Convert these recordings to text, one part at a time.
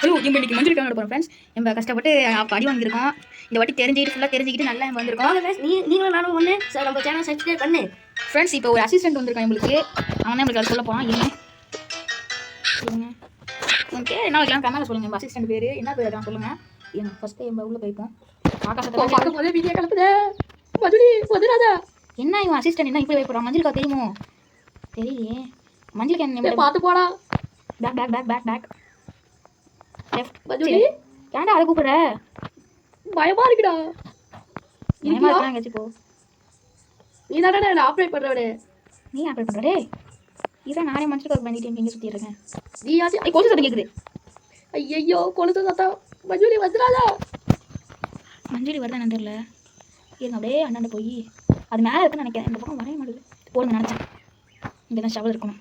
Hello நம்ம இன்னைக்கு மஞ்சள் காண போகிறோம் ஃப்ரெண்ட்ஸ். நம்ம கஷ்டப்பட்டு படி வாங்கியிருக்கோம். இந்த வாட்டி ஃபுல்லாக தெரிஞ்சுக்கிட்டு நல்லா வந்திருக்கோம் ஃப்ரெண்ட்ஸ். நீங்களும் நானும் ஒன்று சார் நம்ம சேனல் சப்ஸ்கிரைப் பண்ணு ஃப்ரெண்ட்ஸ். இப்போ ஒரு அசிஸ்டன்ட் வந்திருக்கான் நம்மளுக்கு. அவன் தான் நம்மளுக்கு அதை சொல்ல போகிறான். சொல்லுங்க ஓகே, என்ன வைக்கலாம் கமெண்ட்ல சொல்லுங்கள். நம்ம அசிஸ்டன்ட் பேர் என்ன பேர் தான் சொல்லுங்கள். எனக்கு ஃபஸ்ட்டு நம்ம உள்ளே போய்ப்போம். ஆகாசத்தை பார்க்கும் போதே வீடியோ கிளப்புதே மதுரி வந்துடாதா. என்ன இவன் அசிஸ்டன்ட் என்ன இப்படி வைப்பறான்? மஞ்சளுக்கா தெரியுமோ? தெரியலையே. மஞ்சளுக்கு என்ன பார்த்து போடா. Back back back back back left. Madhuri ஏன்டா அதை கூப்பிடுற? பயமா இருக்குடா. பயமா இருக்காங்க வச்சுக்கோ. நீ தானே நான் ஆப்ரேட் பண்ணுறவனே. நீ ஆப்ரேட் பண்ணுறே? இதான் நானே மஞ்சளுக்கு பண்ணிட்டு எங்கே சுற்றி இருக்கேன். நீ ஆச்சு கொலுசு சத்தம் கேட்குது. ஐயோ கொலுசு சத்தம். மதுரி வந்துடாதா. மஞ்சள் வருதான் தெரியல. இருங்க அப்படியே அண்ணாண்ட போய் அது மேலே இருக்குன்னு நினைக்கிறேன். இந்த பக்கம் வரைய மாட்டேது. போடுங்க நினச்சேன். இங்கே தான் ஷவல் இருக்கணும்.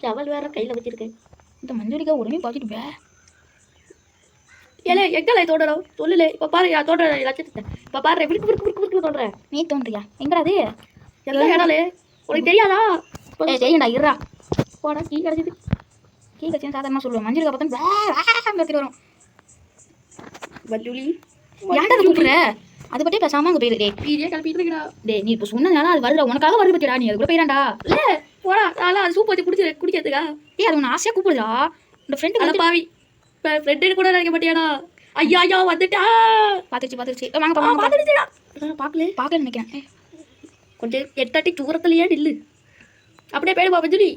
ஷவல் வேற கையில் வச்சிருக்கேன். இந்த மஞ்சளிக்கா உடனே பார்த்துட்டு வே. ஏலே எங்களை தோன்றோம் சொல்லல. இப்போ பாரு நான் தோன்ற லட்சத்தை. இப்போ பாரு விருக்கு விருக்கு விருக்கு விருக்கு தோன்றேன். நீ தோன்றியா? எங்கடா அது? எல்லாம் ஏடாலே உனக்கு தெரியாதா? தெரியும்டா இருடா. போடா கீ கிடச்சிது. கீ கட்சின்னு சாதாரணமாக சொல்லுவேன். மஞ்சளுக்கா பார்த்தா கத்திட்டு வரும். வல்லுலி ஏன்டா அதை கூப்பிடுற? அது பற்றி பேசாமல் அங்கே போயிடு. டே வீடியோ கிளப்பிட்டு இருக்கா. டே நீ இப்போ சொன்னதுனால அது வருதுடா. உனக்காக வருது பற்றிடா. நீ அது கூட போயிடாண்டா. இல்லை போடா. அதெல்லாம் அது சூப் வச்சு குடிக்கிறதுக்கா? டே அது உன்னை ஆசையாக கூப்பிடுதா? இந்த ஃப்ரெண்டு அதை பாவி ஃப்ரெண்டு கூட நினைக்க மாட்டியாடா? ஐயா ஐயா வந்துட்டா. பார்த்துருச்சு வாங்க வாங்க. பார்த்துடுச்சுடா. பார்க்கல நினைக்கிறேன். கொஞ்சம் 8 அடி தூரத்துலையே நில்லு. அப்படியே போயிடுவா மஞ்சுரி.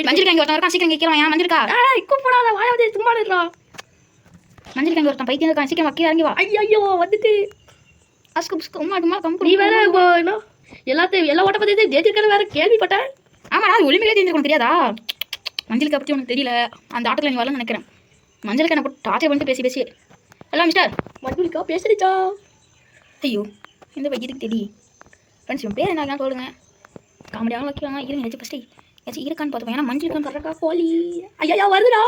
மஞ்சளுக்கு அங்கே ஒருத்தன் இருக்கான். சீக்கிரம் கேட்கலாம். ஏன் மஞ்சளுக்கா? இக்கும் போடாத வாய வந்து சும்மா நின்றா. மஞ்சளுக்கு அங்கே ஒருத்தன் பைத்தியம் இருக்கான். சீக்கிரம் கீழே இறங்கி வா. ஐயோ வந்துட்டு அஸ்கு புஸ்கு உமா டுமா கம்பு. நீ வேற எல்லாத்தையும் எல்லா ஓட்ட பற்றி ஜெயிச்சிருக்கேன்னு வேற கேள்விப்பட்டேன். ஆமாடா அது ஒளிமையிலே தெரிஞ்சுக்கணும் தெரியாதா? மஞ்சளுக்கு பற்றி உனக்கு தெரியல. அந்த ஆட்டத்தில் நீ வரலன்னு நினைக்கிறேன். மஞ்சளுக்கு என்ன போட்டு டார்ச்சர் பண்ணிட்டு பேசி எல்லாம் மிஸ்டர் மஞ்சுளிக்கா பேசுறிச்சா? ஐயோ இந்த இதுக்கு தெரியும் ஃப்ரெண்ட்ஸ். இவன் பேர் என்ன சொல்லுங்க. காமெடியாக வைக்கலாம். இருங்க ஏதாச்சும் ஃபஸ்ட்டு ஏதாச்சும் இருக்கான்னு பார்த்துப்போம். ஏன்னா மஞ்சளுக்கு பறக்கா கோழி. ஐயா வருதுடா.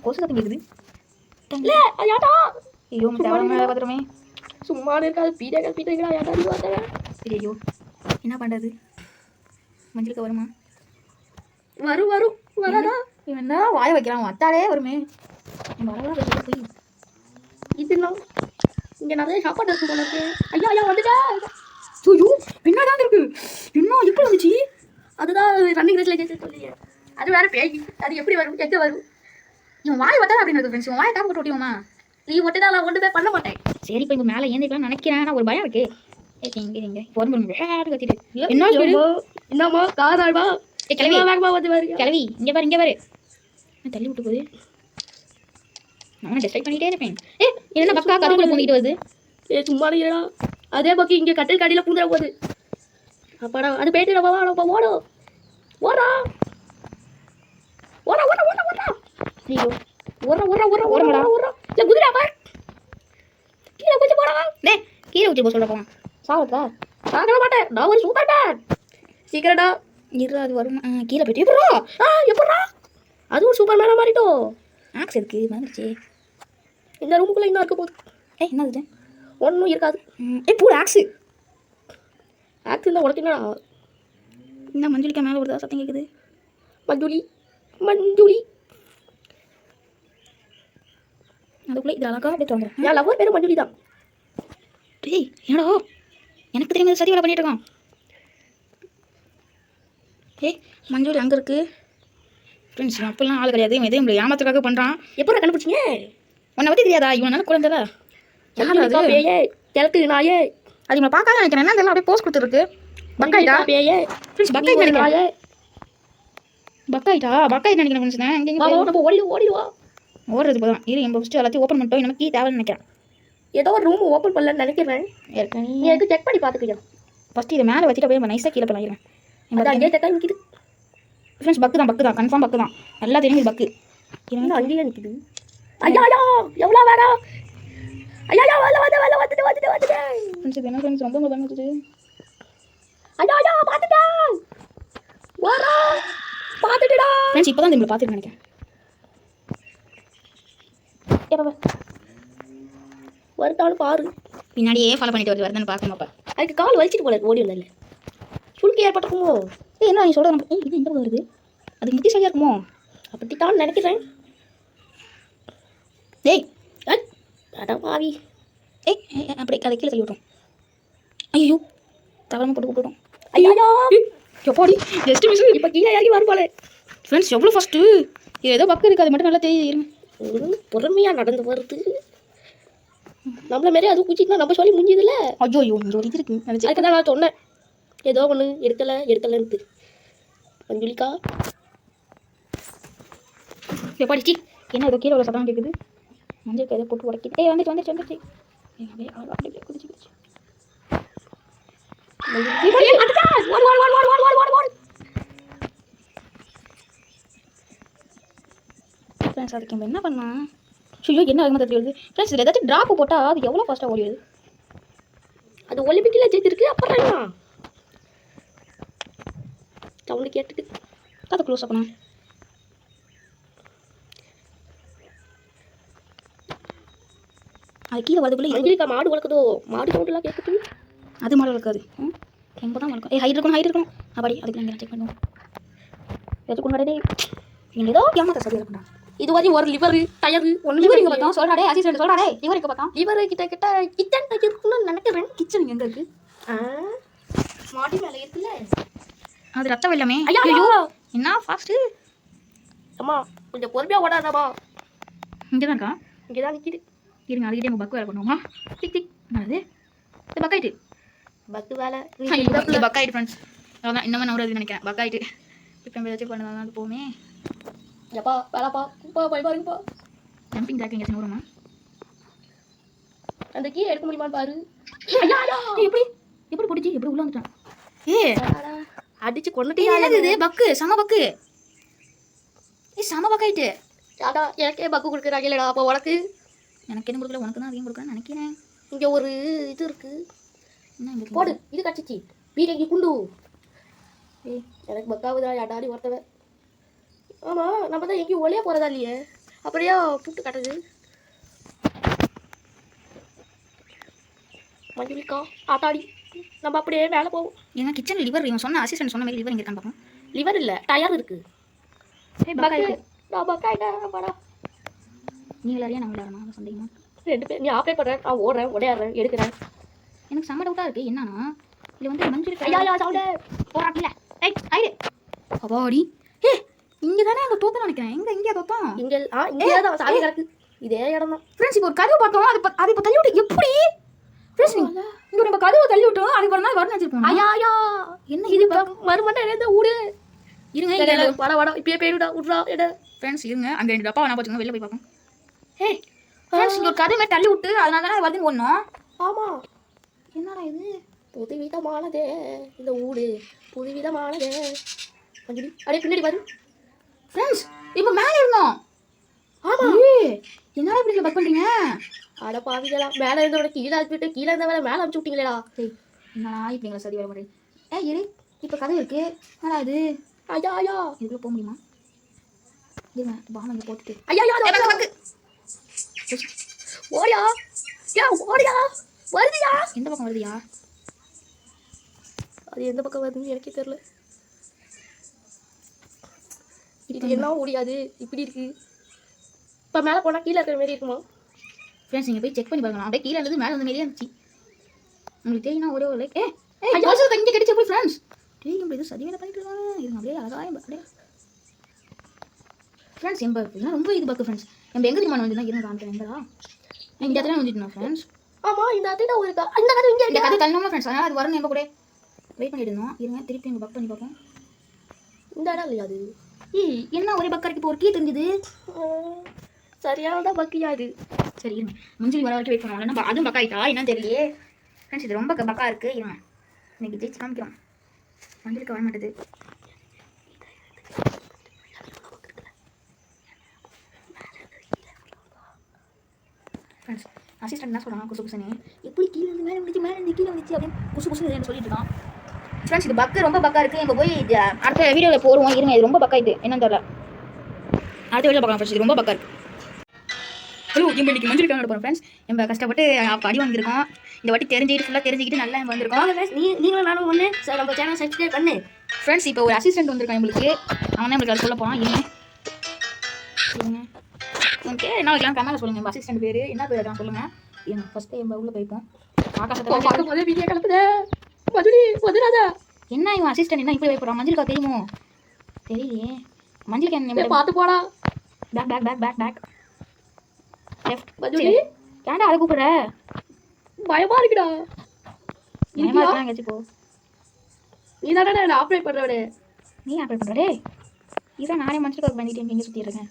கொசு சத்தம் கேட்குது. இல்லை ஐயாட்டா. ஐயோ தேவை பார்த்துருமே. சும்மா இருக்காது. பீடா கல்பிட்டு இருக்கா. ஐயாட்டா நீ பார்த்தேன். ஐயோ என்ன பண்ணுறது? மஞ்சளுக்கு வருமா? வரும் வராதா? இவன் தான் வாய வைக்கிறான். அத்தாலே வருமே. வரலாம் வெளியே போய் இதுலாம் இங்கே நிறைய சாப்பாடு இருக்கு போல இருக்கு. ஐயா வந்துட்டா. ஐயோ பின்னாதான் இருக்கு. இன்னும் எப்படி வந்துச்சு? அதுதான் ரன்னிங் ரேஸ்ல கேட்டு சொல்லியே. அது வேற பேய். அது எப்படி வரும்? எங்கே வரும்? இவன் வாய் வட்டாத அப்படின்னு ஃப்ரெண்ட்ஸ். இவன் வாயை டாப் போட்டு ஓட்டியோமா? நீ மட்டும் தான் நான் ஒன்றுமே பண்ண மாட்டேன். சரி இப்போ இங்கே மேலே ஏந்திக்கலாம்னு நினைக்கிறேன். நான் ஒரு பயம் இருக்கு. இங்கே பொறுமை கத்திட்டு என்ன என்னம்மா கார் ஆடுவா. கிளவி வேகமாக வந்து பாரு. கிளவி இங்கே பாரு தள்ளி விட்டு போகுது. நான் டிஸ்ட்ரைக் பண்ணிகிட்டே இருப்பேன். என்ன பக்கா கதுக்குள்ள பூந்திட்டு வருது. சும்மா இல்லைடா. அதே பக்கம் இங்கே கட்டில் கடியில் பூந்துட போகுது. அப்பாடா அது போயிட்டு நம்ம ஓடும். ஓடா ஐயோ ஓடுறா. இல்லை குதிரா பார். கீழே குச்சி போடா. கீழே ஊற்றி போக சொல்ல போவான். சாவத்தா சாகல மாட்டேன். நான் ஒரு சூப்பர் மேன். சீக்கிரடா இரு. அது வரும். கீழே போயிட்டு எப்படா அது ஒரு சூப்பர் மேனாக மாறிட்டோம். ஆக்ஸ் இருக்கு வந்துருச்சு. இந்த ரூமுக்குள்ளே இன்னும் இருக்க போகுது. என்னது? ஒன்றும் இருக்காது. பூ ஆக்ஸு இருந்தால் உடச்சுங்களா? என்ன மஞ்சளிக்கா மேலே வருதா சத்தம் கேட்குது. மஞ்சுளி அதுக்குள்ளே இது அழகா அப்படியே தோங்குறேன். என் லவ்வர் பேர் மஞ்சுளி தான். டேய் என்னடா எனக்கு தெரியுமா சதி வேலை பண்ணிட்டு இருக்கான். மஞ்சள் அங்கே இருக்குது ஃப்ரெண்ட்ஸ். அப்பெல்லாம் ஆள் கிடையாது. இவன் எதையும் நம்மளை ஏமாத்துக்காக பண்ணுறான். எப்போ கண்டுபிடிச்சிங்க? உன்னை பற்றி தெரியாதா? இவனால குழந்தை பேயே கிழக்கு நாயே. அது இவனை பார்க்காத நினைக்கிறேன். என்ன தெரியல அப்படியே போஸ்ட் கொடுத்துருக்கு. பக்காயிட்டா பேயே ஃப்ரெண்ட்ஸ். பக்காயிட்டு நினைக்கிறேன். பக்காயிட்டு நினைக்கிறேன் ஃப்ரெண்ட்ஸ். நம்ம ஓடிடுவா. ஓடுறது போதும். இரு எங்கள் ஃபஸ்ட்டு எல்லாத்தையும் ஓப்பன் பண்ணிட்டோம். நமக்கு கீ தேவைன்னு நினைக்கிறேன். ஏதோ ஒரு ரூம் ஓப்பன் பண்ணலன்னு நினைக்கிறேன். நீ எனக்கு செக் பண்ணி பார்த்துக்கலாம். ஃபஸ்ட்டு இதை மேலே வச்சுட்டு அப்படியே நைஸாக கீழே பண்ணிடுறேன். அங்கேயே செக்காக நிற்கிது ஃப்ரெண்ட்ஸ். பக்கு தான் கன்ஃபார்ம் பக்கு தான். நல்லா தெரியும் பக்கு. இன்னும் அங்கேயே நிற்கிது. ஐயா எவ்வளோ வேணாம். ஐயா வந்துட்டு ஃப்ரெண்ட்ஸ். இது என்ன ஃப்ரெண்ட்ஸ் ரொம்ப பயந்துச்சு. ஐயா பார்த்துட்டேன். பார்த்துட்டுடா ஃப்ரெண்ட்ஸ். இப்போ தான் நம்மளை பார்த்துட்டு நினைக்கிறேன். வருதாலும் பாரு. பின்னாடியே ஃபாலோ பண்ணிட்டு வருதுன்னு பார்க்கணும்ப்பா. அதுக்கு கால் வலிச்சிட்டு போல ஓடி வந்தல. சுளுக்கு ஏற்பட்டுக்குமோ? என்ன நீ சொல்கிற? இது எங்கே வருது? அது முத்தி சரியாக இருக்குமோ? அப்படித்தான் நினைக்கிறேன். ஏய் அட பாவி. ஏய் அப்படி அதை கீழே தள்ளி விட்டோம். ஐயோ தவறாமல் போட்டு விட்டுட்டோம். ஐயா எப்பாடி ஜஸ்ட் மிஸ். இப்போ கீழே இறங்கி வரும் போல. ஃப்ரெண்ட்ஸ் எவ்வளோ ஃபஸ்ட்டு ஏதோ பக்கம் இருக்குது, அது மட்டும் நல்லா தெரியுது. இருங்க பொறுமையாக நடந்து வருது. நம்மள மாரி அதுவும் குச்சிக்கலாம் நம்ம சொல்லி முடிஞ்சதில்ல. ஐயோ இங்கே ஒரு இது இருக்கு. அதுக்கு தான் நான் சொன்னேன் ஏதோ ஒன்று எடுக்கலைன்ட்டு. மஞ்சுளிக்கா எப்பாடி சி என்ன ஏதோ கீழே உள்ள சத்தம் கேட்குது. மஞ்சள் ஏதோ போட்டு உடைக்கிது. ஏய் வந்துச்சு அப்படியே குதிச்சு ஃப்ரெண்ட்ஸ். அதுக்கு நம்ம என்ன பண்ணலாம்? ஐயோ என்ன வேகமாக தட்டி வருது ஃப்ரெண்ட்ஸ். இதில் ஏதாச்சும் ட்ராப்பு போட்டால் அது எவ்வளோ ஃபாஸ்ட்டாக ஓடி வருது. அது ஒலிம்பிக்கில் ஜெயிச்சிருக்கு. அப்புறம் சவுண்டு கேட்டுட்டு அதை க்ளோஸ் பண்ணலாம். அது கீழே வரதுக்குள்ளே மஞ்சுளிக்கா மாடு வளர்க்குதோ? மாடு சவுண்டுலாம் கேட்குது. அது மாடு வளர்க்காது. எங்கே தான் வளர்க்கும். ஹைட் இருக்கணும் அப்படி அதுக்கு நாங்கள் செக் பண்ணுவோம். எதுக்கு முன்னாடி நீங்கள் ஏதோ ஏமாத்த சரியாக இருக்கா. இது வரையும் ஒரு லிவர் டயரு ஒன்று லிவர் இங்கே பார்த்தோம் சொல்கிறாடே அசிஸ்டன்ட் சொல்கிறாடே. லிவர் இங்கே பார்த்தோம். லிவர் கிட்ட கிச்சன் இருக்குன்னு நினைக்கிறேன். கிச்சன் எங்கே இருக்குது? மாடி மேலே இருக்குல்ல. அது ரத்தம் இல்லாமே. ஐயோ என்ன ஃபாஸ்ட்டு. அம்மா கொஞ்சம் பொறுமையாக ஓடாதாம்மா. இங்கே தான் இருக்கா. இங்கே தான் நிற்கிது. இருங்க அதுக்கிட்டே நம்ம பக்கு வேலை பண்ணுவோமா. டிக் என்னது இது பக்காயிட்டு. பக்கு வேலை பக்காயிட்டு ஃப்ரெண்ட்ஸ். அதான் இன்னமும் நம்புறது நினைக்கிறேன். பக்காயிட்டு இப்போ ஏதாச்சும் பண்ணதான் அது போமே. எப்பா வேலைப்பா உப்பா பாருங்கப்பா. ஜம்பிங் ஜாக் எங்கேயாச்சும் நூறுமா. அந்த கீ எடுக்க முடியுமான்னு பாரு. எப்படி பிடிச்சி எப்படி உள்ள வந்துட்டான். அடிச்சு கொண்டுட்டே இது பக்கு சம பக்கு. சம பக்காயிட்டு. அடா எனக்கே பக்கு கொடுக்குறாங்க இல்லடா. அப்போ உனக்கு எனக்கு என்ன கொடுக்கல, உனக்கு தான் அதிகம் கொடுக்குறேன்னு நினைக்கிறேன். இங்கே ஒரு இது இருக்கு. என்ன இங்கே போடு இது கட்சிச்சு வீரங்கி குண்டு. எனக்கு பக்காவுதா அடாடி ஒருத்தவ. ஆமாம் நம்ம தான் எங்கேயும் ஒளியா போகிறதா இல்லையே. அப்படியே புட்டு கட்டுது. மஞ்சுளிக்கா ஆட்டாடி நம்ம அப்படியே மேலே போவோம். ஏன்னா கிச்சன் லிவர் இவன் சொன்ன அசிஸ்டன்ட் சொன்ன மாதிரி லிவர் இங்கே இருக்கான்னு பார்ப்போம். லிவர் இல்லை டயர் இருக்குது. நான் பக்காயிட்டேன் படா. நீங்கள் அறியா நாங்கள் யாரா சந்தேகமா? 2 பேர். நீ ஆப்ரேட் பண்ணுறேன், நான் ஓடுறேன் உடையாடுறேன் எடுக்கிறேன். எனக்கு செம்ம டவுட்டாக இருக்குது. என்னன்னா இதில் வந்து மஞ்சள் ஐயா சவுண்டு போராட்டில ஆயிடு அப்பாடி. இங்கே தானே அங்கே தோத்தம் நினைக்கிறேன். இங்கே தோத்தம் இங்கே தான் சாமி கிடக்கு. இதே இடம் தான் ஃப்ரெண்ட்ஸ். இப்போ ஒரு கதவு பார்த்தோம். அது இப்போ தள்ளி விட்டு எப்படி ஃப்ரெண்ட்ஸ் இங்கே நம்ம கதவை தள்ளி விட்டோம். அதுக்கு ஒரு நாள் வரணும் வச்சிருப்போம். ஐயா என்ன இது மறுமண்டை என்ன ஊடு இருங்க. வட இப்பயே போயிடுடா விட்றா எட. ஃப்ரெண்ட்ஸ் இருங்க அங்கே 2 டப்பா வேணா பார்த்துக்கோங்க. வெளில போய் பார்ப்போம். ஃப்ரெண்ட்ஸ் இங்கே ஒரு கதவு மாதிரி தள்ளி விட்டு அதனால தானே வருதுன்னு ஒன்றும். ஆமாம் என்னடா இது புதுவிதமானதே இந்த ஊடு புதுவிதமானதே. மஞ்சுளி அப்படியே பின்னாடி பாரு ஃப்ரெண்ட்ஸ். இப்போ மேலே இருந்தோம். ஆமாம் என்னடா இப்படி பக் பண்ணுறீங்க. அட பாவிகளா மேலே இருந்தோட கீழே அனுப்பிட்டு கீழே இருந்த வேலை மேலே அனுப்பிச்சு விட்டீங்களேடா. என்னடா இப்படிங்களா சரி வர மாட்டேன். இரு இப்போ கதவு இருக்கு. என்னடா இது ஐயா இதுக்குள்ளே போக முடியுமா? இருங்க பாம் இங்கே போட்டுட்டு ஐயா ஓடியா ஓடியா வருதியா. எந்த பக்கம் வருதியா? அது எந்த பக்கம் வருதுன்னு எனக்கே தெரியல. இது என்ன ஓடியாது இப்படி இருக்கு. இப்போ மேலே போனால் கீழே இருக்கிற மாதிரி இருக்குமா? ஃப்ரெண்ட்ஸ் நீங்கள் போய் செக் பண்ணி பாருங்க. அப்படியே கீழே இருந்தது மேலே வந்த மாதிரியே இருந்துச்சு. உங்களுக்கு தெரியும்னா ஒரே ஒரு லைக் இங்கே கிடைச்ச போய் ஃப்ரெண்ட்ஸ். தெரியும் இது சரி வேலை பண்ணிட்டு இருக்காங்க. இருங்க அப்படியே அழகாக அப்படியே ஃப்ரெண்ட்ஸ். என் பக்கு ரொம்ப இது பக்கு ஃப்ரெண்ட்ஸ். நம்ம எங்கே தெரியுமா வந்து தான் இருங்க காமிக்கிறேன். எங்கடா இந்த இடத்துல வந்துட்டு ஃப்ரெண்ட்ஸ். ஆமாம் இந்த இடத்துல ஒரு இந்த கதை இங்கே இந்த கதை தள்ளணும்னா ஃப்ரெண்ட்ஸ். அதனால் அது வரணும். நம்ம கூட வெயிட் பண்ணிட்டு இருந்தோம். இருங்க திருப்பி எங்கள் பக் பண்ணி பார்ப்போம். இந்த இடம் இல்லையா அது? என்ன ஒரே பக்கம் இருக்கு. இப்போ ஒரு கீ தெரிஞ்சுது. சரியானதான் பக்கியா இது. சரி இருங்க மஞ்சள் வர வரைக்கும் வெயிட் பண்ணுவாங்க. நம்ம அதுவும் பக்கா ஆகிட்டா என்னன்னு தெரியலையே ஃப்ரெண்ட்ஸ். இது ரொம்ப பக்கா இருக்குது. இருங்க இன்னைக்கு ஜெயிச்சு காமிக்கிறோம். மஞ்சளுக்கு வர மாட்டேது. ஃப்ரெண்ட்ஸ் அசிஸ்டன்ட் என்ன சொல்கிறாங்க குசு குசுன்னு எப்படி கீழே இருந்து மேலே வந்துச்சு கீழே வந்துச்சு அப்படின்னு குசு குசுன்னு என்ன சொல்லிட்டு இருக்கான். ஃப்ரெண்ட்ஸ் இது பக்கு ரொம்ப பக்கா இருக்குது. நம்ம போய் அடுத்த வீடியோவில் போடுவோம். இருங்க இது ரொம்ப பக்கா இது என்னன்னு தெரியல. அடுத்த வீடியோ பார்க்கலாம் ஃப்ரெண்ட்ஸ். இது ரொம்ப பக்கா இருக்குது. ஹலோ இப்போ இன்றைக்கி மஞ்சள் கிழங்கு போகிறோம் ஃப்ரெண்ட்ஸ். நம்ம கஷ்டப்பட்டு அடி வாங்கியிருக்கோம். இந்த வாட்டி ஃபுல்லாக தெரிஞ்சுக்கிட்டு நல்லா வந்திருக்கோம். நீங்களும் நானும் ஒன்று சார் நம்ம சேனல் சப்ஸ்கிரைப் பண்ணு ஃப்ரெண்ட்ஸ். இப்போ ஒரு அசிஸ்டன்ட் வந்திருக்கான் நம்மளுக்கு. அவன் தான் நம்மளுக்கு அதை சொல்ல போகிறான். இருங்க ஓகே என்ன வைக்கலாம் கமெண்ட்ல சொல்லுங்க. உங்கள் அசிஸ்டன்ட் பேர் என்ன பேர் வைக்கலாம் சொல்லுங்கள். ஏங்க ஃபஸ்ட்டு என் உள்ள போய்ப்போம். ஆகாசத்தை பார்க்கும் போதே வீடியோ கிளப்புதே. மதுரி வந்துடாதா? என்ன இவன் அசிஸ்டன்ட் என்ன இப்படி வைப்பறான்? மஞ்சளுக்கா தெரியுமோ? தெரியலையே. மஞ்சளுக்கு என்ன பார்த்து போடா. Back back back back back left. Madhuri ஏன்டா அதை கூப்பிடுற? பயமா இருக்குடா. பயமா இருக்கலாம் எங்கேயாச்சும் போ. நீ தானே நான் ஆப்ரேட் பண்ணுறவனே. நீ ஆப்ரேட் பண்ணுறே? இதான் நானே மஞ்சளுக்கு பண்ணிட்டு எங்கே சுற்றி இருக்கேன்.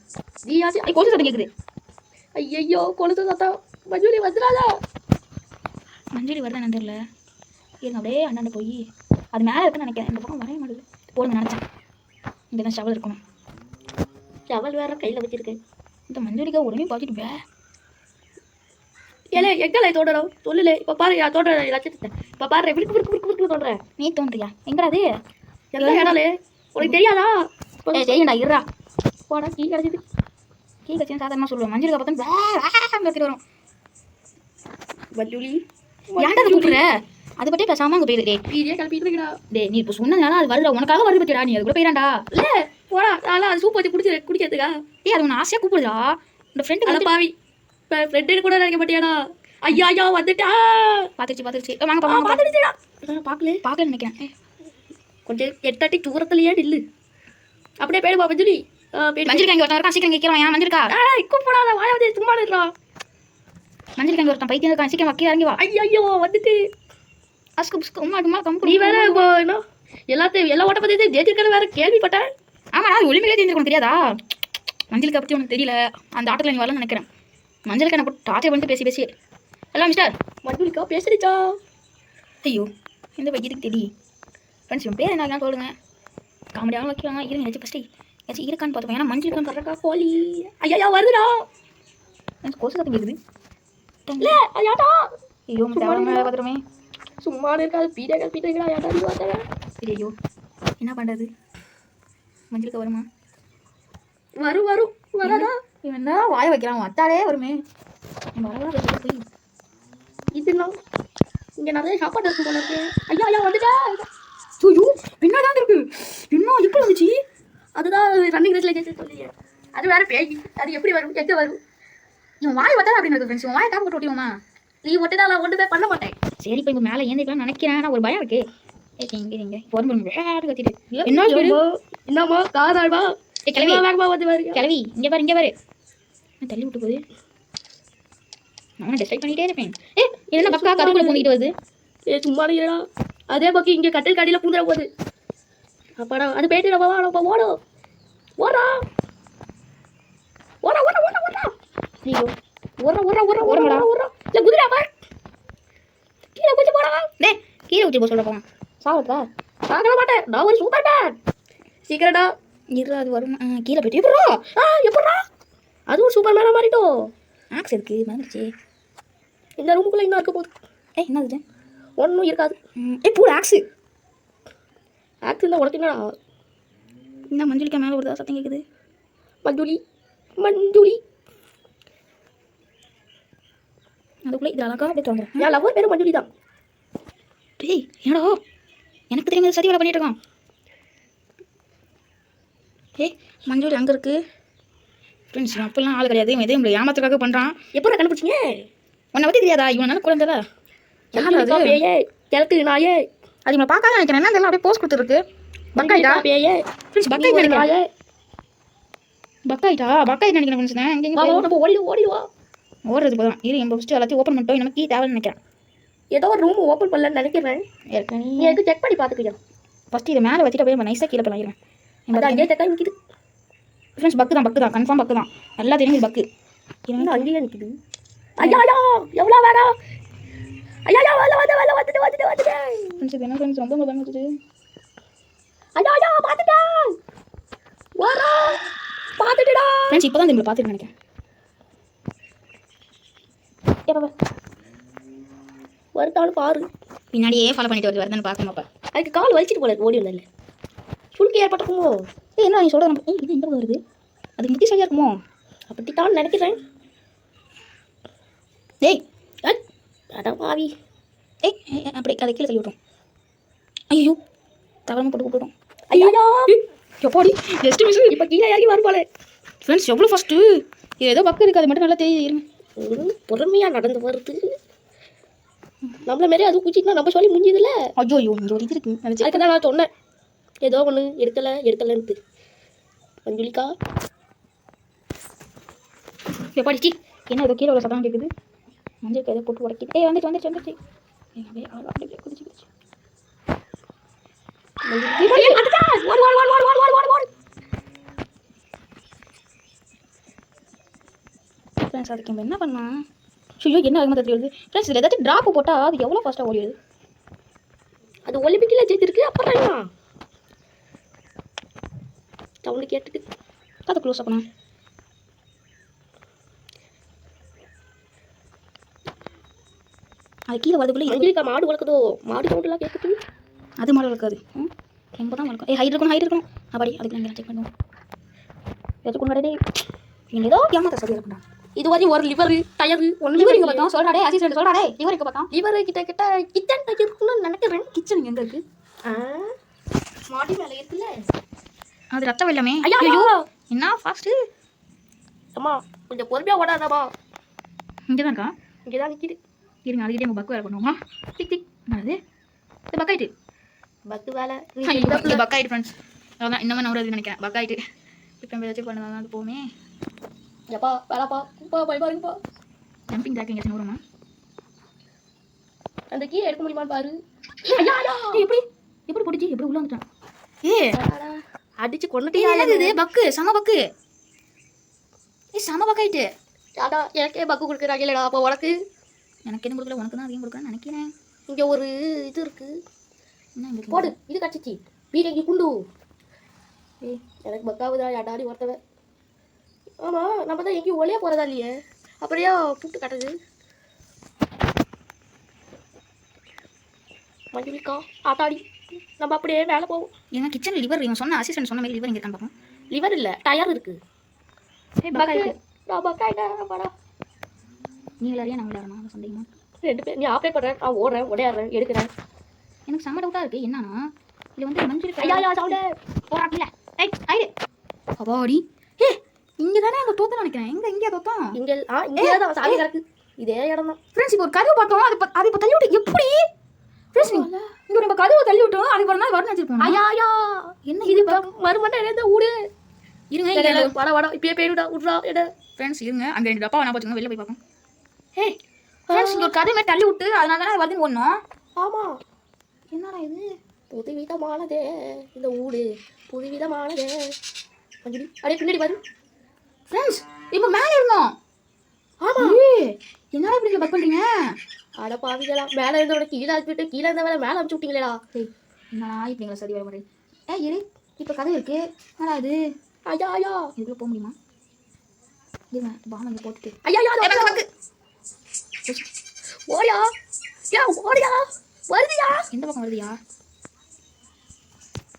நீ ஆச்சு. ஐ கொலுசு சத்தம் கேட்குது. ஐயோ கொலுசு சத்தம். மதுரி வந்துடாதா? மஞ்சள் வருதானு தெரியல. இருங்க அப்படியே அண்ணாண்ட போய் அது மேலே இருக்குன்னு நினைக்கிறேன். இந்த பக்கம் வரைய மாட்டேது. போடுங்க நினச்சேன். இங்கே தான் ஷவல் இருக்கணும். ஷவல் வேற கையில் வச்சிருக்கேன். இந்த மஞ்சளிக்கா உடனே பார்த்துட்டு வே. ஏலே எங்களை தோன்றோம் சொல்லல. இப்போ பாரு நான் தோன்ற லட்சத்தை. இப்போ பாரு விருக்கு விருக்கு விருக்கு விருக்கு தோன்றேன். நீ தோன்றியா? எங்கடா அது? எல்லாம் இடம்லே உனக்கு தெரியாதா? தெரியும்டா இருடா. போடா கீ கிடச்சிது. கீ கட்சின்னு சாதாரணமாக சொல்லுவேன். மஞ்சளுக்கு பார்த்தா கத்திட்டு வரும். மஞ்சுளி ஏன்டா அதை கூப்பிடுற? அதை பற்றி பேசாமல் அங்கே போயிடு. வீடியோ கிளப்பிட்டு இருக்கா. டே நீ இப்போ சொன்னதுனால அது வருது. உனக்காக வருது பற்றிடா. நீ அது கூட போயிடாண்டா. இல்லை போடா. நான் அது சூப் வச்சு குடிக்கிறதுக்கா? ஏய் அது உன்னை ஆசையாக கூப்பிடுதா? இந்த ஃப்ரெண்டு அதை பாவி இப்போ ஃப்ரெண்டு கூட நினைக்க மாட்டியாடா? ஐயா ஐயா வந்துட்டா. பார்த்துருச்சு வாங்க வாங்க. பார்த்துடுச்சுடா. பார்க்கல பார்க்கல நினைக்கிறேன். கொஞ்சம் 8 தூரத்துலையே நில்லு. அப்படியே போயிடுவா மஞ்சுளி. மஞ்சளுக்கு அங்கே ஒருத்தன் இருக்கான். சீக்கிரம் கேட்கலாம். ஏன் மஞ்சளுக்கா? இக்கும் போடாத வாய வந்து சும்மா நின்றா. மஞ்சளுக்கு அங்கே ஒருத்தன் பைத்தியம் இருக்கான். சீக்கிரம் வக்கீல் இறங்கி வா. ஐயோ வந்துட்டு அஸ்கு புஸ்கு உமா டுமா கம். நீ வேற என்ன எல்லாத்தையும் எல்லா ஓட்ட பற்றி ஜெயிச்சிருக்கிறது வேற கேள்விப்பட்டேன். ஆமாடா அது ஒளிமையிலே தெரிஞ்சிருக்கணும். தெரியாதா? மஞ்சளுக்கு பற்றி உனக்கு தெரியல. அந்த ஆட்டத்தில் நீ வரலன்னு நினைக்கிறேன். மஞ்சளுக்கு என்ன போட்டு டார்ச்சர் பண்ணிட்டு பேசி எல்லாம் மிஸ்டர் மஞ்சுளிக்கா பேசுறிச்சா? ஐயோ இந்த வைக்கிறதுக்கு தெரியும். ஃப்ரெண்ட்ஸ் இவன் பேர் என்ன சொல்லுங்க. காமெடியாக வைக்கிறாங்க. இருங்க ஏதாச்சும் ஃபஸ்ட்டு ஏதாச்சும் இருக்கான்னு பார்த்துப்போம். ஏன்னா மஞ்சளுக்கு கரெக்டா கோழி. ஐயா வருதுடா. கொசு சத்தம் கேட்குது. இல்லை ஐயாடா. ஐயோ தேவை பார்த்துருமே. சும்மா இருக்காது. பீட்டா ஐயாடா நீ பார்த்தேன். ஐயோ என்ன பண்ணுறது? மஞ்சளுக்கு வருமா? வரும் வராதா? இவன் என்ன வாய வைக்கிறான்? அத்தாலே வருமே. வரலாம் போய் இதெல்லாம் இங்கே நிறைய சாப்பாடு இருக்கு போல இருக்கு. ஐயா வந்துட்டா. ஐயோ பின்னாதான் இருக்கு. இன்னும் எப்படி வந்துச்சு? அதுதான் ரன்னிங் ரேஸ்ல கேட்டு சொல்லியே. அது வேற பேய். அது எப்படி வரும் எங்கே வரும்? இவன் வாய் பார்த்தா அப்படின்னு ஃப்ரெண்ட்ஸ். இவன் வாயை காப்பு போட்டு ஓட்டியுமா? நீ ஒட்டுதான் நான் ஒன்றுமே பண்ண மாட்டேன். சரி இப்போ இங்கே மேலே ஏந்திக்கலாம்னு நினைக்கிறேன். ஆனால் ஒரு பயம் இருக்கு. இங்கே போதும் கத்திட்டு என்ன என்னம்மா காதாழ்வா கிளவி வேகமா வந்து பாருங்க. கிளவி இங்கே பாரு நான் தள்ளி விட்டு போகுது. நான் டிஸ்ட்ரைக் பண்ணிட்டே இருப்பேன். என்ன பக்கா கருக்குள்ள பூங்கிட்டு வருது. சும்மா இல்லைடா. அதே பக்கம் இங்கே கட்டில் கடியில் பூந்துட போகுது. அப்பாடா அது போயிட்டு நம்ம ஓடும் ஓடா ஓடா ஓடா ஓடா ஓடா. ஐயோ ஓடுறா இல்லை குதிரை பார். கீழே கொஞ்சம் போடா. கீழே ஊற்றி போக சொல்ல போங்க. சாப்பிடுறா சாப்பிட மாட்டேன். நான் ஒரு சூப்பர் மேன். சீக்கிரடா இரு அது வரும். கீழே போயிட்டு எப்படா எப்படா அது ஒரு சூப்பர் மேனாக மாறிட்டோம். ஆக்ஸ் இருக்கு மறந்துச்சு. இந்த ரூமுக்குள்ளே இன்னும் இருக்க போகுது. என்னது ஒன்றும் இருக்காது. பூ ஆக்ஸு இருந்தால் உனக்கு என்னடா? இந்த மஞ்சளிக்கா மேலே ஒரு சத்தம் கேட்குது. மஞ்சுளி அதுக்குள்ளே இது அழகாக அப்படியே தோங்குறேன். என் லவ்வர் பேர் மஞ்சுளி தான். டேய் என்னடா எனக்கு தெரியும் சதி வேலை பண்ணிட்டு இருக்கான். மஞ்சள் அங்கே இருக்கு. ஃப்ரெண்ட்ஸ் அப்பெல்லாம் ஆள் கிடையாது. இவன் எதுவும் ஏமாத்துக்காக பண்ணுறான். எப்போ கண்டுபிடிச்சிங்க? உன்னை பற்றி தெரியாதா? இவனால குழந்தைல பேயே கிழக்கு நாயே. அது இவனை பார்க்காத நினைக்கிறேன். என்ன தெரியல அப்படியே போஸ்ட் கொடுத்துருக்கு. பக்காயிட்டா பேயே ஃப்ரெண்ட்ஸ் பக்காயிட்டு நினைக்கிறேன். பக்காயிட்டு நினைக்கிறேன் ஃப்ரெண்ட்ஸ். நம்ம ஓடிடுவா ஓடுறது போதும். இது என் ஃபஸ்ட்டு எல்லாத்தையும் ஓப்பன் பண்ணிட்டோம். நமக்கு தேவைன்னு நினைக்கிறேன். ஏதோ ஒரு ரூம் ஓப்பன் பண்ணலன்னு நினைக்கிறேன். நீ எனக்கு செக் பண்ணி பார்த்துக்கலாம். ஃபஸ்ட்டு இதை மேலே வச்சுட்டு அப்படியே நைஸாக கீழே பண்ணிடுறேன். அங்கேயே தக்கா நிற்கிது ஃப்ரெண்ட்ஸ். பக்கு தான் கன்ஃபார்ம் பக்கு தான். நல்லா தெரியும் பக்கு. இன்னும் அங்கேயே நிற்கிது. ஐயா எவ்வளோ வேணும்? ஐயா வந்துட்டு ஃப்ரெண்ட்ஸ் இது என்ன ஃப்ரெண்ட்ஸ் ரொம்ப பயம் வந்துச்சு. ஐயா பார்த்துட்டேன். பார்த்துட்டுடா ஃப்ரெண்ட்ஸ். இப்போ தான் நம்மளை பார்த்துட்டு நினைக்கிறேன். வருத்தாலும் பாரு. பின்னாடியே ஃபாலோ பண்ணிட்டு வருதுன்னு பார்க்கணும். அப்போ அதுக்கு கால் வலிச்சிட்டு போல ஓடி வந்தல சுளுக்கு ஏற்பட்டிருக்குமோ? என்ன நீ சொல்கிற? இது எங்கே வருது? அது முத்தி சரியாக இருக்குமோ? அப்படித்தான் நினைக்கிறேன். அட பாவி. அப்படி அதை கீழே தள்ளி விட்டோம். ஐயோ தவறாமல் போட்டு கூப்பிட்டோம். ஐயா எப்போடி ஜஸ்ட் மிஸ். இப்போ கீழே இறங்கி வரும் போல. ஃப்ரெண்ட்ஸ் எவ்வளோ ஃபஸ்ட்டு ஏதோ பக்கம் இருக்குது, அது மட்டும் நல்லா தெரியுது. இருங்க. பொறுமையாக நடந்து வருது. நம்மள மாரி அது குச்சிட்டுனா நம்ம சொல்லி முடிஞ்சதில்ல. ஐயோ இங்கே ஒரு இது இருக்குது. அதுக்கு தான் நான் சொன்னேன் ஏதோ ஒன்று எடுக்கலைன்ட்டு. மஞ்சுளிக்கா படிச்சு என்ன ஏதோ கீழே உள்ள சத்தம் கேட்குது. மஞ்சள் ஏதோ போட்டு உடைக்கிது. வந்துச்சு. அப்படியே குதிச்சு ஃப்ரெண்ட்ஸ், அதுக்கு நம்ம என்ன பண்ணலாம்? ஐயோ என்ன அதிகமாக தெரியுது ஃப்ரெண்ட்ஸ். இதில் ஏதாச்சும் ட்ராப்பு போட்டால் அது எவ்வளோ ஃபாஸ்ட்டாக ஓடிடுது. அது ஒலிம்பிக்கில் ஜெயிச்சிருக்கு. அப்புறம் என்ன சவுண்டு கேட்டுக்கு அதை க்ளோஸ் பண்ணலாம். அது கீழே வரதுக்குள்ளே மஞ்சுளிக்கா மாடு வளர்க்குதோ? மாடு சவுண்டுலாம் கேட்குது. அது மாடு வளர்க்காது. எங்கே தான் வளர்க்கும். ஹைட் இருக்கணும். அப்படி அதுக்கு நாங்கள் செக் பண்ணுவோம். ஏதாச்சும் கொண்டாடே ஏதோ ஏமாத்த சரியாக பண்ணாங்க. இது வரையும் ஒரு லிவர் டயரு ஒன்று லிவர் இங்கே பார்த்தோம். சொல்கிறாடே அசிஸ்டன்ட் சொல்கிறாடே லிவர் இங்கே பார்த்தோம். லிவர் கிட்ட கிச்சன் டயர் இருக்குன்னு நினைக்கிறேன். கிச்சன் எங்கே இருக்குது? மாடி மேலே இருக்குல்ல. அது ரத்தம் இல்லாமே. ஐயோ என்ன ஃபாஸ்ட்டு. அம்மா கொஞ்சம் பொறுமையாக ஓடாதாம்மா. இங்கே தான் இருக்கா? இங்கே தான் நிற்கிது. இருங்க, அதுக்கிட்டே நம்ம பக்கு வேலை பண்ணுவோமா? டிக் என்னது இது? பக்காயிட்டு பக்கு வேலை பக்காயிட்டு ஃப்ரெண்ட்ஸ். அதான் இன்னமும் நம்புறது நினைக்கிறேன். பக்காயிட்டு இப்போ நம்ம ஏதாச்சும் பண்ணதான் அது போமே. எப்பா வேலைப்பா உப்பா பயமா இருக்குப்பா. ஜம்பிங் ஜாக் எங்கேயாச்சும் வருமா? அந்த கீ எடுக்க முடியுமான்னு பாரு. எப்படி பிடிச்சி எப்படி உள்ள வந்துட்டான்? அடிச்சு கொண்டுட்டே இது பக்கு செம பக்கு. செம பக்காயிட்டு. யாடா எனக்கே பக்கு கொடுக்குறாங்க இல்லடா. அப்போ உனக்கு எனக்கு என்ன கொடுக்கல, உனக்கு தான் அதிகம் கொடுக்குறேன்னு நினைக்கிறேன். இங்கே ஒரு இது இருக்குது. என்ன போடு இது கட்சிச்சு பீரங்கி குண்டு. எனக்கு பக்காவுதா யாடாடி ஒருத்தவ. ஆமாம் நம்ம தான் எங்கேயும் ஒளியா போகிறதா இல்லையே. அப்படியே புட்டு கட்டுது. மஞ்சுளிக்கா ஆட்டாடி நம்ம அப்படியே மேலே போவோம். எங்கள் கிச்சன் லிவர் இவன் சொன்ன அசிஸ்டன்ட் சொன்ன மாதிரி லிவர் இங்கே இருக்கான்னு பார்ப்போம். லிவர் இல்லை டயர் இருக்குது. நான் பக்காயிட்டேன் பாடா. நீ விளையாடியா நான் விளையாடணும் சந்தேகமா? 2 பேர். நீ ஆப்ரேட் பண்ணுறேன், நான் ஓடுறேன் உடையாடுறேன் எடுக்கிறேன். எனக்கு செம்ம டவுட்டாக இருக்குது. என்னன்னா இதில் வந்து மஞ்சள் ஐயா சவுண்டு போராட்டில ஆயிடு அப்பாடி. இங்கே தானே அங்கே தோத்த நினைக்கிறேன். இங்கே தோத்தோம். இங்கே இங்கே தான் சாமி கிடக்கு. இதே இடம் தான் ஃப்ரெண்ட்ஸ். இப்போ ஒரு கதவு பார்த்தோம். அது இப்போ தள்ளி விட்டு எப்படி ஃப்ரெண்ட்ஸ் இங்கே நம்ம கதவை தள்ளி விட்டோம். அதுக்கு ஒரு நாள் வரணும் வச்சிருப்போம். ஐயா என்ன இது மறுமண்டை இருந்து ஊடு. இருங்க வட இப்பயே போயிடுடா விட்றா எட. ஃப்ரெண்ட்ஸ் இருங்க, அங்கே 2 டப்பா வேணா பார்த்துங்க, வெளில போய் பார்ப்போம். ஃப்ரெண்ட்ஸ் இங்கே ஒரு கதவு மாதிரி தள்ளி விட்டு அதனால தானே வருதுன்னு ஒன்றும். ஆமாம் என்னடா இது? புதுவிதமானதே இந்த ஊடு புதுவிதமானதே. மஞ்சுளி அப்படியே பின்னாடி பாரு ஃப்ரெண்ட்ஸ். இப்போ மேலே இருந்தோம். ஆமாம் என்னடா இப்படி பக் பண்ணுறீங்க? அட பாவிங்களா, மேலே இருந்தவனை கீழே ஆக்கிவிட்டு கீழே இருந்த வேலை மேலே அனுப்பிச்சு விட்டீங்களேடா. என்னடா இப்படிங்களா சரி வர மாட்டேன். இரு இப்போ கதவு இருக்கு. என்னடா இது? ஐயா இதுக்குள்ளே போக முடியுமா? இருங்க பாம்பு இங்கே போட்டுட்டு ஐயா ஓடியா ஓடியா வருதியா? எந்த பக்கம் வருதியா?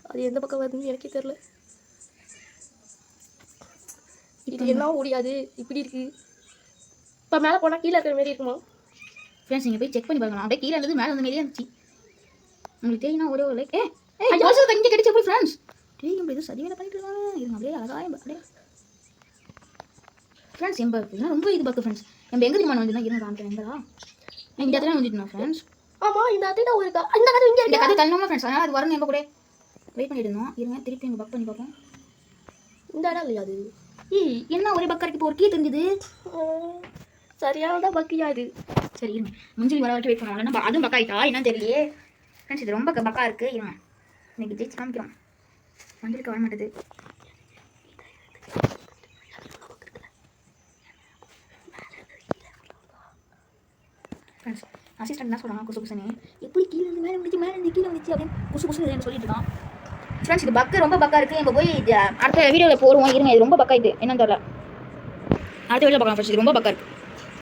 அது எந்த பக்கம் வருதுன்னு எனக்கே தெரியல. இது என்ன ஓடியாது இப்படி இருக்கு. இப்போ மேலே போனால் கீழே இருக்கிற மாரி இருக்குமா? ஃப்ரெண்ட்ஸ் நீங்கள் போய் செக் பண்ணி பார்க்கலாம். அப்படியே கீழே இருந்தது மேலே வந்த மாரியே இருந்துச்சு. உங்களுக்கு தெரியும்னா ஒரே ஒரு லைக் இங்கே கிடைச்ச போய் ஃப்ரெண்ட்ஸ் தெரியும். இது சரி வேலை பண்ணிட்டு இருக்காங்க. இருங்க அப்படியே அழகாக அப்படியே ஃப்ரெண்ட்ஸ். என் பக்கு இதெல்லாம் ரொம்ப இது பக்கு ஃப்ரெண்ட்ஸ். நம்ம எங்கே தெரியுமா வந்து தான் இருங்க காமிக்கிறேன். எங்கடா இந்த இடத்துல வந்துட்டோம் ஃப்ரெண்ட்ஸ். ஆமாம் இந்த இடத்துல ஒரு இந்த கதை இங்கே இந்த கதை தள்ளணுமா ஃப்ரெண்ட்ஸ்? அதனால் அது வரணும். எங்கள் கூட வெயிட் பண்ணிட்டு இருந்தோம். இருங்க திருப்பி எங்கள் பக் பண்ணி பார்ப்போம். இந்த இடம் இல்லையா அது? என்ன ஒரே பக்கா இருக்கு. இப்போ ஒரு கீ தெரிஞ்சுது. சரியானதான் பக்கியா இது. சரி இருங்க மஞ்சள் வர வரைக்கும் வெயிட் பண்ணுவாங்க. நம்ம அதுவும் பக்கா ஆகிட்டா என்னன்னு தெரியலையே ஃப்ரெண்ட்ஸ். இது ரொம்ப பக்கா இருக்குது. இருங்க இன்னைக்கு ஜெயிச்சு காமிக்கிறோம். மஞ்சளுக்கு வர மாட்டேது. ஃப்ரெண்ட்ஸ் அசிஸ்டன்ட் என்ன சொல்கிறாங்க? குசு குசுன்னு எப்படி கீழே இருந்து மேலே வந்துச்சு கீழே வந்துச்சு அப்படின்னு குசு குசுன்னு சொல்லிட்டு இருக்கான். ஃப்ரெண்ட்ஸ் இது பக்கு ரொம்ப பக்கா இருக்குது. இப்போ போய் அடுத்த வீடியோவில் போடுவோம். இருங்க இது ரொம்ப பக்கா இது என்னன்னு தெரியல. அடுத்த வீடியோவில் பார்க்கலாம் ஃப்ரெண்ட்ஸ். இது ரொம்ப பக்கா இருக்குது.